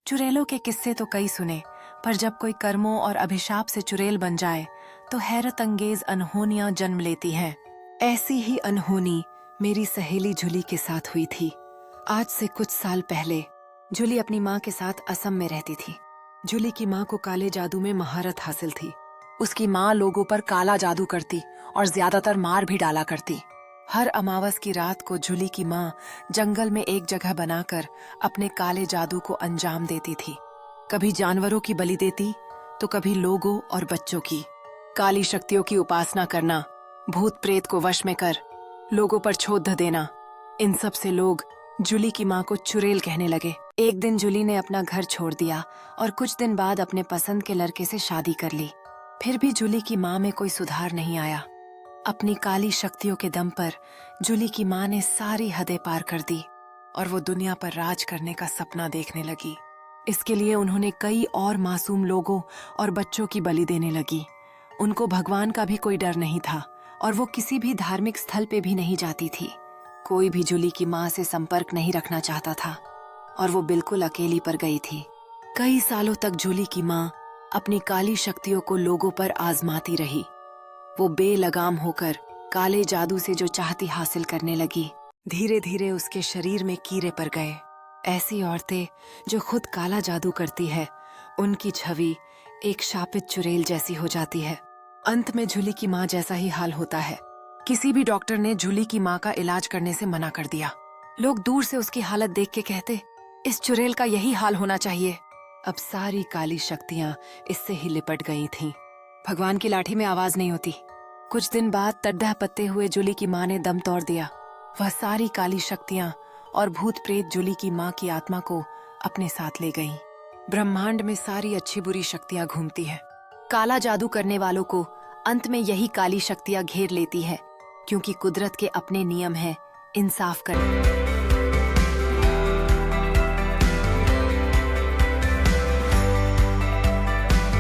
चुड़ैलों के किस्से तो कई सुने, पर जब कोई कर्मों और अभिशाप से चुड़ैल बन जाए तो हैरत अंगेज अनहोनियां जन्म लेती हैं। ऐसी ही अनहोनी मेरी सहेली जूली के साथ हुई थी। आज से कुछ साल पहले जूली अपनी माँ के साथ असम में रहती थी। जूली की माँ को काले जादू में महारत हासिल थी। उसकी माँ लोगों पर काला जादू करती और ज्यादातर मार भी डाला करती। हर अमावस की रात को जूली की माँ जंगल में एक जगह बनाकर अपने काले जादू को अंजाम देती थी। कभी जानवरों की बलि देती तो कभी लोगों और बच्चों की। काली शक्तियों की उपासना करना, भूत प्रेत को वश में कर लोगों पर क्षोभ देना, इन सब से लोग जूली की माँ को चुड़ैल कहने लगे। एक दिन जूली ने अपना घर छोड़ दिया और कुछ दिन बाद अपने पसंद के लड़के से शादी कर ली। फिर भी जूली की माँ में कोई सुधार नहीं आया। अपनी काली शक्तियों के दम पर जूली की माँ ने सारी हदें पार कर दी और वो दुनिया पर राज करने का सपना देखने लगी। इसके लिए उन्होंने कई और मासूम लोगों और बच्चों की बलि देने लगी। उनको भगवान का भी कोई डर नहीं था और वो किसी भी धार्मिक स्थल पे भी नहीं जाती थी। कोई भी जूली की माँ से संपर्क नहीं रखना चाहता था और वो बिल्कुल अकेली पर गई थी। कई सालों तक जूली की माँ अपनी काली शक्तियों को लोगों पर आजमाती रही। वो बेलगाम होकर काले जादू से जो चाहती हासिल करने लगी। धीरे धीरे उसके शरीर में कीड़े पड़ गए। ऐसी औरतें जो खुद काला जादू करती है, उनकी छवि एक शापित चुड़ैल जैसी हो जाती है। अंत में जूली की माँ जैसा ही हाल होता है। किसी भी डॉक्टर ने जूली की माँ का इलाज करने से मना कर दिया। लोग दूर से उसकी हालत देख के कहते, इस चुड़ैल का यही हाल होना चाहिए। अब सारी काली शक्तियाँ इससे ही लिपट गई थीं। भगवान की लाठी में आवाज नहीं होती। कुछ दिन बाद तड्डा पत्ते हुए जूली की माँ ने दम तोड़ दिया। वह सारी काली शक्तियाँ और भूत प्रेत जूली की माँ की आत्मा को अपने साथ ले गईं। ब्रह्मांड में सारी अच्छी बुरी शक्तियाँ घूमती है। काला जादू करने वालों को अंत में यही काली शक्तियाँ घेर लेती है, क्योंकि कुदरत के अपने नियम हैं इंसाफ करने।